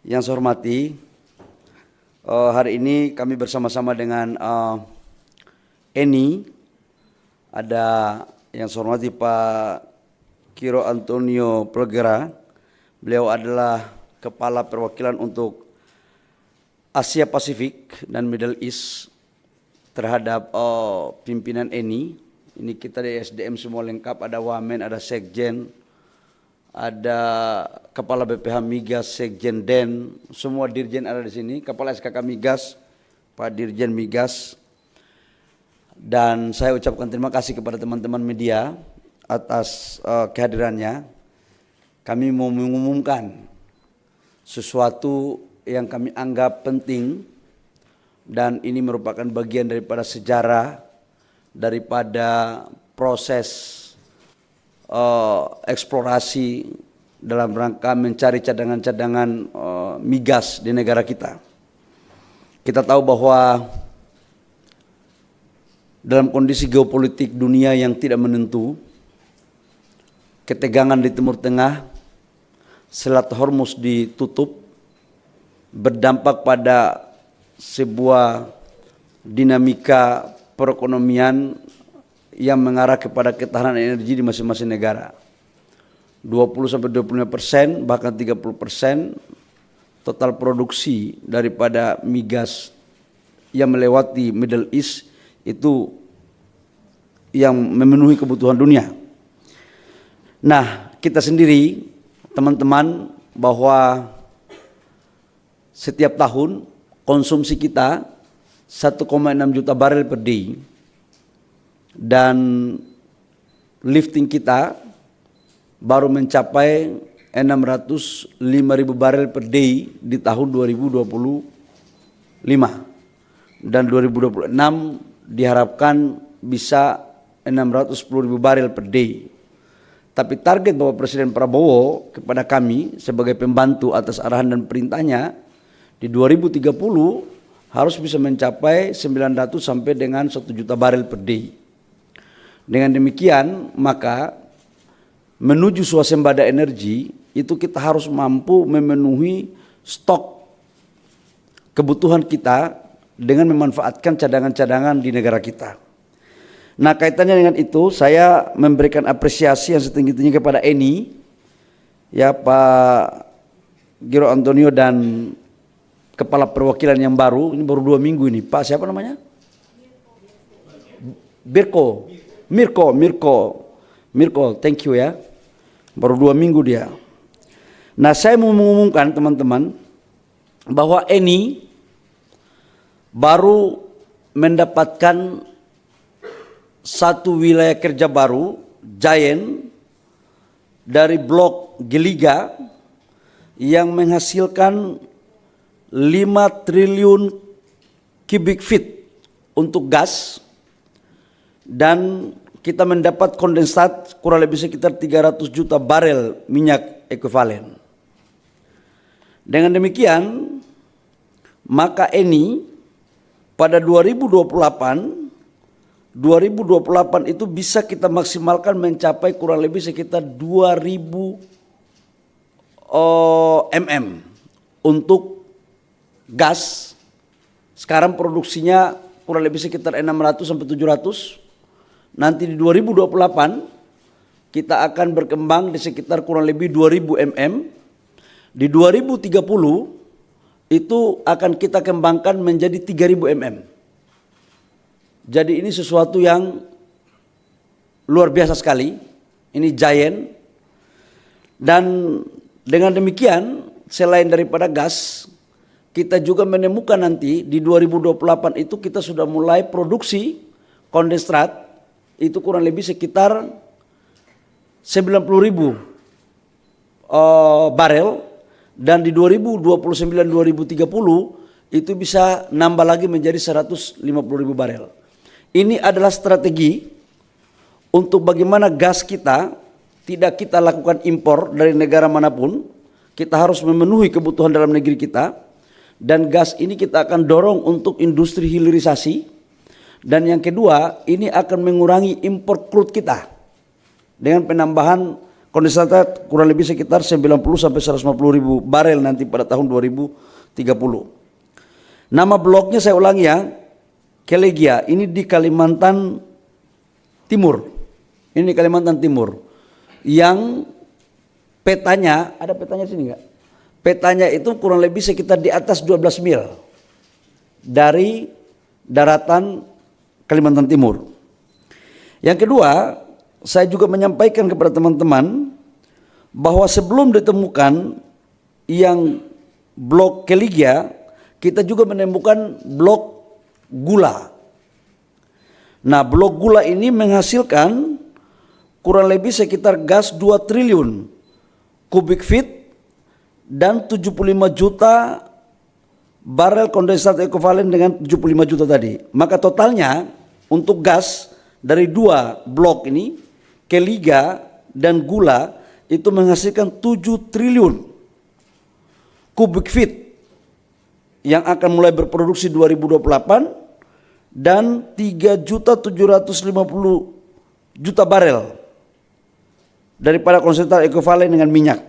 Yang saya hormati, hari ini kami bersama-sama dengan Eni, ada yang saya hormati Pak Kiro Antonio Pelgera. Beliau adalah Kepala Perwakilan untuk Asia Pasifik dan Middle East terhadap pimpinan Eni. Ini kita di SDM semua lengkap, ada Wamen, ada Sekjen, ada Kepala BPH Migas, Sekjen Den, semua Dirjen ada di sini, Kepala SKK Migas, Pak Dirjen Migas. Dan saya ucapkan terima kasih kepada teman-teman media atas kehadirannya. Kami mau mengumumkan sesuatu yang kami anggap penting dan ini merupakan bagian daripada sejarah daripada proses eksplorasi dalam rangka mencari cadangan-cadangan migas di negara kita. Kita tahu bahwa dalam kondisi geopolitik dunia yang tidak menentu, ketegangan di Timur Tengah, Selat Hormuz ditutup, berdampak pada sebuah dinamika perekonomian yang mengarah kepada ketahanan energi di masing-masing negara. 20-25%, bahkan 30% total produksi daripada migas yang melewati Middle East itu yang memenuhi kebutuhan dunia. Nah, kita sendiri, teman-teman, bahwa setiap tahun konsumsi kita 1,6 juta barel per day dan lifting kita baru mencapai 605.000 barel per day di tahun 2025 dan 2026 diharapkan bisa 610.000 barel per day. Tapi target Bapak Presiden Prabowo kepada kami sebagai pembantu atas arahan dan perintahnya di 2030 harus bisa mencapai 900 sampai dengan 1 juta barel per day. Dengan demikian maka menuju swasembada energi itu kita harus mampu memenuhi stok kebutuhan kita dengan memanfaatkan cadangan-cadangan di negara kita. Nah, kaitannya dengan itu saya memberikan apresiasi yang setinggi-tingginya kepada Eni, ya Pak Kiro Antonio dan Kepala Perwakilan yang baru, ini baru 2 minggu ini, Pak siapa namanya? Mirko, thank you ya. Baru 2 minggu dia. Nah, saya mau mengumumkan teman-teman bahwa Eni baru mendapatkan satu wilayah kerja baru, Giant, dari blok Geliga yang menghasilkan 5 triliun cubic feet untuk gas dan kita mendapat kondensat kurang lebih sekitar 300 juta barel minyak ekuivalen. Dengan demikian, maka Eni pada 2028 itu bisa kita maksimalkan mencapai kurang lebih sekitar 2000 mm untuk gas. Sekarang produksinya kurang lebih sekitar 600 sampai 700. Nanti di 2028 kita akan berkembang di sekitar kurang lebih 2000 mm. Di 2030 itu akan kita kembangkan menjadi 3000 mm. Jadi ini sesuatu yang luar biasa sekali. Ini Giant. Dan dengan demikian selain daripada gas, kita juga menemukan nanti di 2028 itu kita sudah mulai produksi kondensat itu kurang lebih sekitar 90.000 barel dan di 2029-2030 itu bisa nambah lagi menjadi 150.000 barel. Ini adalah strategi untuk bagaimana gas kita tidak kita lakukan impor dari negara manapun, kita harus memenuhi kebutuhan dalam negeri kita dan gas ini kita akan dorong untuk industri hilirisasi. Dan yang kedua, ini akan mengurangi impor crude kita dengan penambahan kondensat kurang lebih sekitar 90 sampai 150 ribu barel nanti pada tahun 2030. Nama bloknya saya ulangi ya, Kelegia, ini di Kalimantan Timur. Ini di Kalimantan Timur. Yang petanya, ada petanya sini enggak? Petanya itu kurang lebih sekitar di atas 12 mil dari daratan Kalimantan Timur. Yang kedua, saya juga menyampaikan kepada teman-teman bahwa sebelum ditemukan yang blok Kelegia, kita juga menemukan blok gula. Nah, blok gula ini menghasilkan kurang lebih sekitar gas 2 triliun kubik feet dan 75 juta barel kondensat ekuivalen dengan 75 juta tadi. Maka totalnya untuk gas dari dua blok ini, Kelegia dan gula, itu menghasilkan 7 triliun kubik feet yang akan mulai berproduksi 2028 dan 3.750.000 barel daripada konsentrat ekuivalen dengan minyak.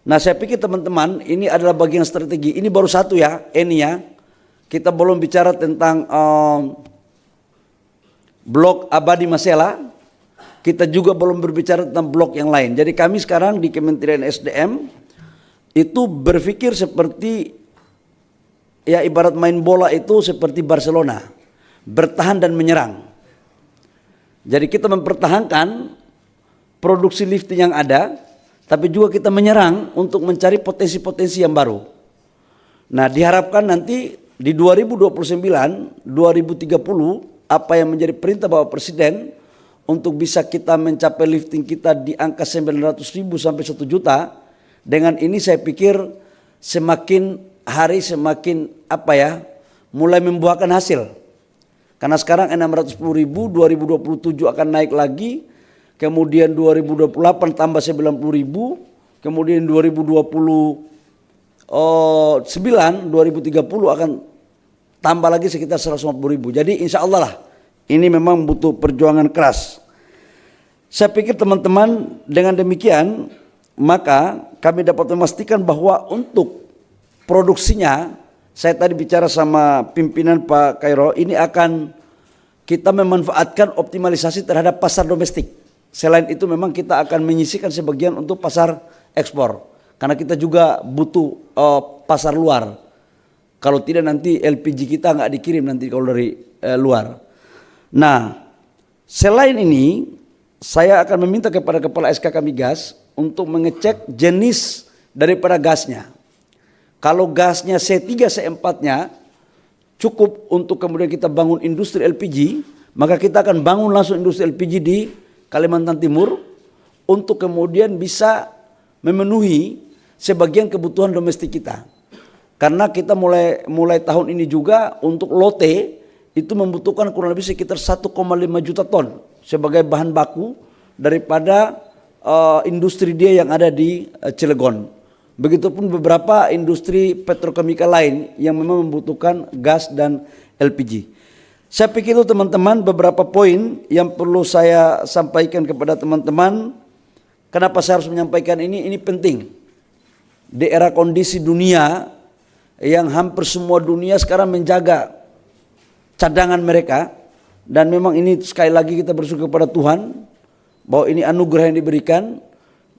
Nah, saya pikir teman-teman ini adalah bagian strategi. Ini baru satu ya, ini ya. Kita belum bicara tentang blok Abadi Masela. Kita juga belum berbicara tentang blok yang lain. Jadi kami sekarang di Kementerian SDM itu berpikir seperti, ya ibarat main bola itu seperti Barcelona, bertahan dan menyerang. Jadi kita mempertahankan produksi lifting yang ada, tapi juga kita menyerang untuk mencari potensi-potensi yang baru. Nah, diharapkan nanti di 2029, 2030, apa yang menjadi perintah Bapak Presiden untuk bisa kita mencapai lifting kita di angka 900.000 sampai 1 juta, dengan ini saya pikir semakin hari semakin mulai membuahkan hasil. Karena sekarang 610.000, 2027 akan naik lagi, kemudian 2028 tambah 90.000, kemudian 2029, 2030 akan tambah lagi sekitar 150.000. Jadi insya Allah lah, ini memang butuh perjuangan keras. Saya pikir teman-teman dengan demikian, maka kami dapat memastikan bahwa untuk produksinya, saya tadi bicara sama pimpinan Pak Kairo, ini akan kita memanfaatkan optimalisasi terhadap pasar domestik. Selain itu memang kita akan menyisihkan sebagian untuk pasar ekspor. Karena kita juga butuh pasar luar. Kalau tidak nanti LPG kita nggak dikirim nanti kalau dari luar. Nah, selain ini saya akan meminta kepada Kepala SKK Migas untuk mengecek jenis daripada gasnya. Kalau gasnya C3, C4-nya cukup untuk kemudian kita bangun industri LPG, maka kita akan bangun langsung industri LPG di Kalimantan Timur untuk kemudian bisa memenuhi sebagian kebutuhan domestik kita. Karena kita mulai tahun ini juga untuk lote itu membutuhkan kurang lebih sekitar 1,5 juta ton sebagai bahan baku daripada industri dia yang ada di Cilegon. Begitupun beberapa industri petrokimia lain yang memang membutuhkan gas dan LPG. Saya pikir itu teman-teman beberapa poin yang perlu saya sampaikan kepada teman-teman. Kenapa saya harus menyampaikan ini penting. Di era kondisi dunia yang hampir semua dunia sekarang menjaga cadangan mereka. Dan memang ini sekali lagi kita bersyukur kepada Tuhan bahwa ini anugerah yang diberikan.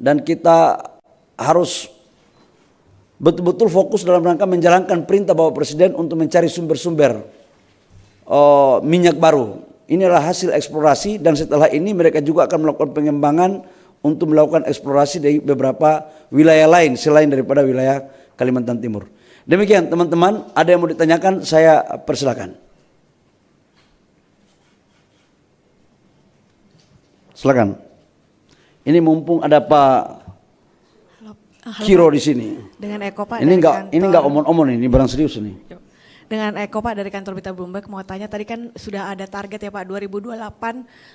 Dan kita harus betul-betul fokus dalam rangka menjalankan perintah Bapak Presiden untuk mencari sumber-sumber minyak baru. Ini adalah hasil eksplorasi dan setelah ini mereka juga akan melakukan pengembangan untuk melakukan eksplorasi dari beberapa wilayah lain selain daripada wilayah Kalimantan Timur. Demikian teman-teman, ada yang mau ditanyakan saya persilakan. Silakan. Ini mumpung ada Pak Kiro di sini. Dengan Eko Pak. Ini enggak omong-omong ini barang serius ini. Dengan Eko Pak dari kantor Berita Bloomberg mau tanya, tadi kan sudah ada target ya Pak 2028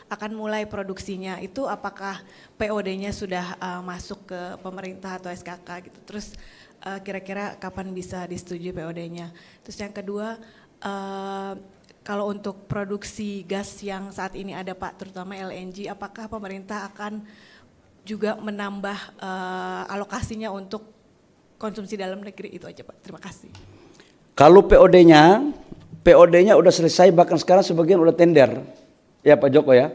akan mulai produksinya. Itu apakah POD-nya sudah masuk ke pemerintah atau SKK gitu. Terus kira-kira kapan bisa disetujui POD-nya. Terus yang kedua, kalau untuk produksi gas yang saat ini ada Pak, terutama LNG, apakah pemerintah akan juga menambah alokasinya untuk konsumsi dalam negeri. Itu aja Pak, terima kasih. Kalau POD-nya udah selesai, bahkan sekarang sebagian udah tender. Ya Pak Joko ya.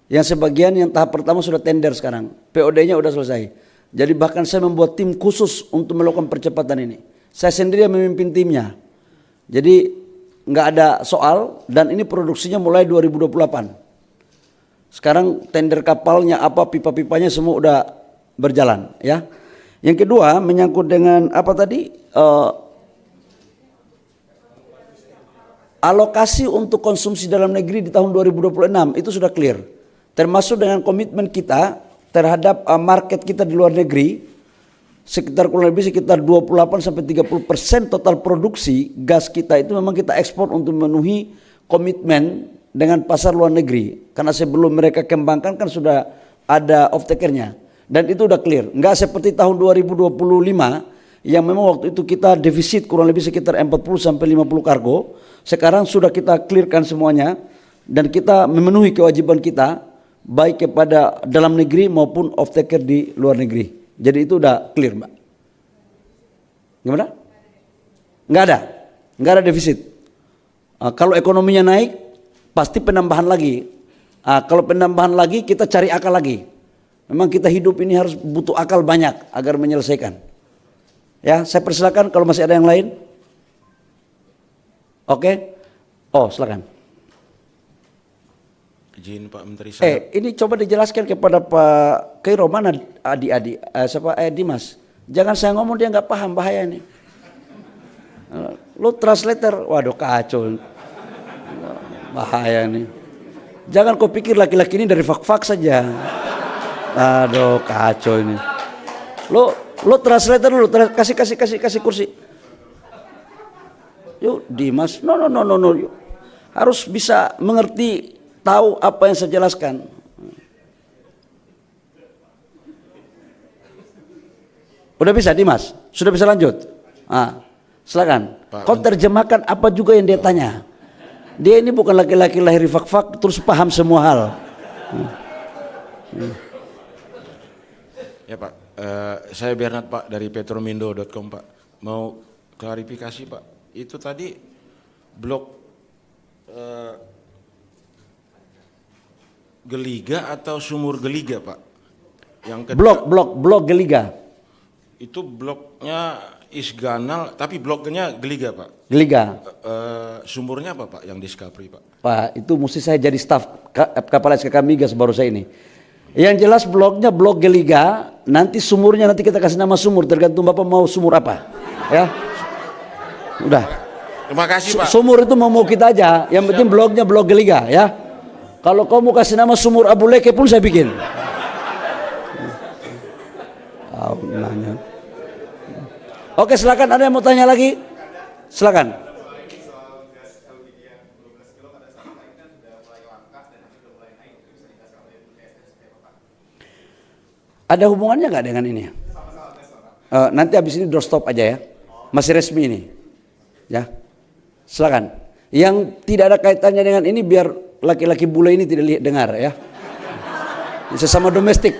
Yang sebagian yang tahap pertama sudah tender sekarang. POD-nya udah selesai. Jadi bahkan saya membuat tim khusus untuk melakukan percepatan ini. Saya sendiri yang memimpin timnya. Jadi nggak ada soal, dan ini produksinya mulai 2028. Sekarang tender kapalnya apa, pipa-pipanya semua udah berjalan ya. Yang kedua menyangkut dengan apa tadi? Alokasi untuk konsumsi dalam negeri di tahun 2026 itu sudah clear. Termasuk dengan komitmen kita terhadap market kita di luar negeri, kurang lebih sekitar 28-30% total produksi gas kita itu memang kita ekspor untuk memenuhi komitmen dengan pasar luar negeri. Karena sebelum mereka kembangkan kan sudah ada off takernya, dan itu udah clear. Enggak seperti tahun 2025 yang memang waktu itu kita defisit kurang lebih sekitar 40-50 kargo. Sekarang sudah kita clearkan semuanya, dan kita memenuhi kewajiban kita baik kepada dalam negeri maupun off taker di luar negeri. Jadi itu udah clear Mbak. Gimana? Nggak ada defisit. Kalau ekonominya naik pasti penambahan lagi. Kalau penambahan lagi kita cari akal lagi. Memang kita hidup ini harus butuh akal banyak agar menyelesaikan. Ya, saya persilakan kalau masih ada yang lain. Oke. Oh, silakan. Izin Pak Menteri saya. Ini coba dijelaskan kepada Pak Kairo, mana adik-adik, Dimas. Jangan saya ngomong dia nggak paham, bahaya ini. Lo translator, waduh kacau. Bahaya nih. Jangan kau pikir laki-laki ini dari fak-fak saja. Aduh kacau ini. Lo translator dulu, kasih kursi. Yuk Dimas, no. Yuk. Harus bisa mengerti, tahu apa yang saya jelaskan. Udah bisa Dimas? Sudah bisa lanjut? Silakan. Kau terjemahkan apa juga yang dia tanya. Dia ini bukan laki-laki lahir fak-fak terus paham semua hal. Ya Pak, saya Bernard Pak dari petromindo.com Pak. Mau klarifikasi Pak. Itu tadi blok Geliga atau sumur Geliga Pak? Yang kedua, Blok Geliga. Itu bloknya Isganal, tapi bloknya Geliga Pak. Geliga. Sumurnya apa Pak yang Discovery Pak? Pak, itu mesti saya jadi staf kapal SKK Migas baru saya ini. Yang jelas bloknya blok Geliga, nanti sumurnya nanti kita kasih nama sumur, tergantung Bapak mau sumur apa. Ya. Udah. Terima kasih Pak. Sumur itu mau kita aja, yang penting bloknya blok Geliga ya. Kalau kau mau kasih nama sumur Abu Leke pun saya bikin. Oke, silakan, ada yang mau tanya lagi? Silakan. Ada hubungannya nggak dengan ini? Nanti habis ini doorstop aja ya. Masih resmi ini. Ya. Silakan. Yang tidak ada kaitannya dengan ini biar laki-laki bule ini tidak dengar ya. Sesama domestik.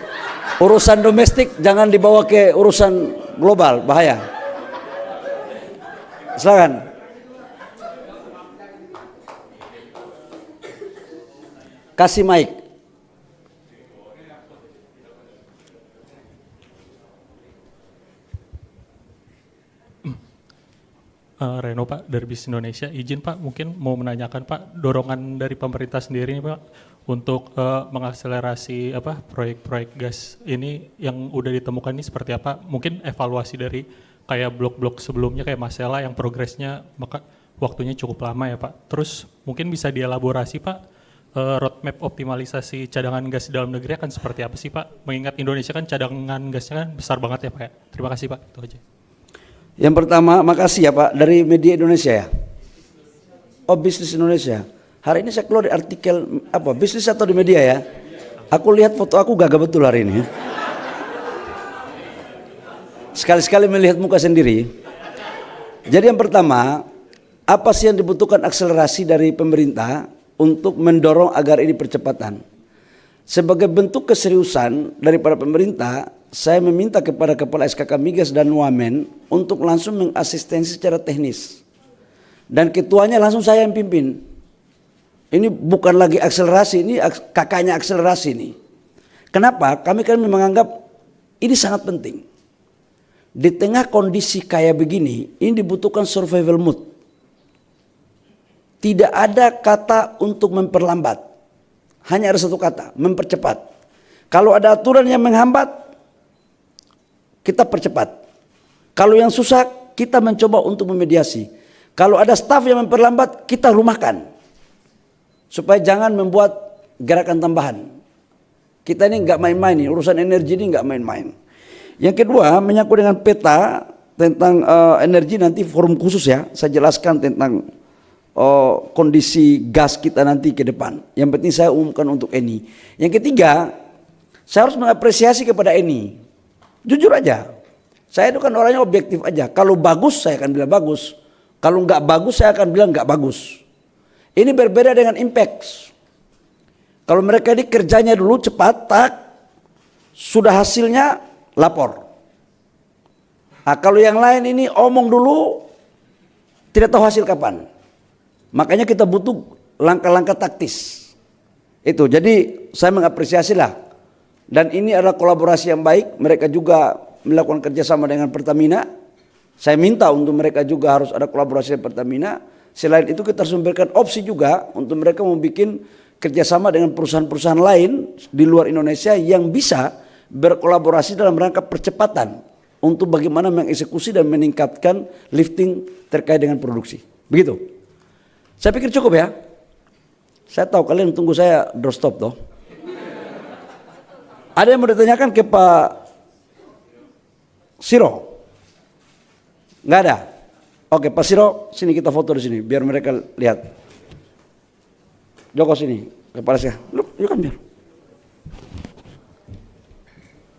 Urusan domestik jangan dibawa ke urusan global, bahaya. Silakan. Kasih mic. Reno Pak dari Bis Indonesia, izin Pak mungkin mau menanyakan Pak dorongan dari pemerintah sendiri nih Pak untuk mengakselerasi proyek-proyek gas ini yang udah ditemukan ini seperti apa? Mungkin evaluasi dari kayak blok-blok sebelumnya kayak Masela yang progresnya maka waktunya cukup lama ya Pak. Terus mungkin bisa dielaborasi Pak roadmap optimalisasi cadangan gas di dalam negeri akan seperti apa sih Pak? Mengingat Indonesia kan cadangan gasnya kan besar banget ya Pak ya. Terima kasih Pak, itu aja. Yang pertama, makasih ya Pak, dari media Indonesia ya. Oh, Bisnis Indonesia. Hari ini saya keluar di artikel apa, bisnis atau di media ya. Aku lihat foto aku gagah betul hari ini. Sekali-sekali melihat muka sendiri. Jadi yang pertama, apa sih yang dibutuhkan akselerasi dari pemerintah untuk mendorong agar ini percepatan? Sebagai bentuk keseriusan daripada pemerintah, saya meminta kepada Kepala SKK Migas dan Wamen untuk langsung mengasistensi secara teknis. Dan ketuanya langsung saya yang pimpin. Ini bukan lagi akselerasi, ini kakaknya akselerasi ini. Kenapa? Kami kan menganggap ini sangat penting. Di tengah kondisi kayak begini, ini dibutuhkan survival mode. Tidak ada kata untuk memperlambat. Hanya ada satu kata, mempercepat. Kalau ada aturan yang menghambat, kita percepat. Kalau yang susah, kita mencoba untuk memediasi. Kalau ada staf yang memperlambat, kita rumahkan. Supaya jangan membuat gerakan tambahan. Kita ini nggak main-main, urusan energi ini nggak main-main. Yang kedua, menyangkut dengan peta tentang energi, nanti forum khusus ya, saya jelaskan tentang kondisi gas kita nanti ke depan. Yang penting saya umumkan untuk Eni. Yang ketiga, saya harus mengapresiasi kepada Eni. Jujur aja, saya itu kan orangnya objektif aja. Kalau bagus saya akan bilang bagus. Kalau nggak bagus saya akan bilang nggak bagus. Ini berbeda dengan Impex. Kalau mereka ini kerjanya dulu cepat, tak, sudah hasilnya lapor. Nah, kalau yang lain ini omong dulu, tidak tahu hasil kapan. Makanya kita butuh langkah-langkah taktis. Itu, jadi saya mengapresiasi lah. Dan ini adalah kolaborasi yang baik. Mereka juga melakukan kerjasama dengan Pertamina. Saya minta untuk mereka juga harus ada kolaborasi dengan Pertamina. Selain itu kita harus memberikan opsi juga untuk mereka membuat kerjasama dengan perusahaan-perusahaan lain di luar Indonesia yang bisa berkolaborasi dalam rangka percepatan untuk bagaimana mengeksekusi dan meningkatkan lifting terkait dengan produksi. Begitu. Saya pikir cukup ya. Saya tahu kalian tunggu saya doorstop toh. Ada yang mau ditanyakan ke Pak Siro? Nggak ada? Oke, Pak Siro, sini kita foto di sini biar mereka lihat. Joko sini, kepala saya. Look, you kan biar.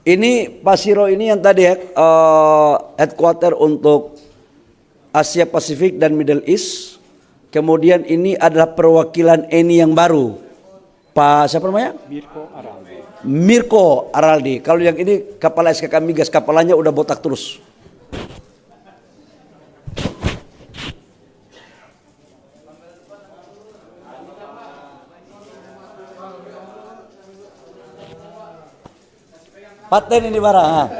Ini Pak Siro ini yang tadi headquarter untuk Asia Pasifik dan Middle East. Kemudian ini adalah perwakilan Eni yang baru. Pak siapa namanya? Mirko Araldi. Kalau yang ini kepala SKK Migas, kepalanya udah botak terus. Paten ini barang.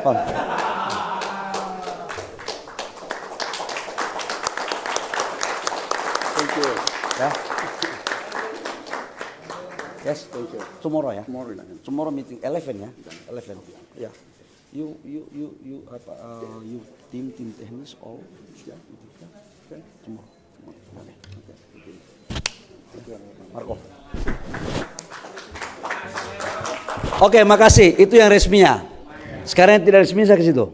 Thank you. Ya. Yes, thank you. Tomorrow ya. Tomorrow meeting 11 ya. 11. Ya. You tim teknis all. Ya. Okay. Tomorrow. Marco. Oke, makasih. Itu yang resminya. Sekarang yang tidak resmi saya ke situ.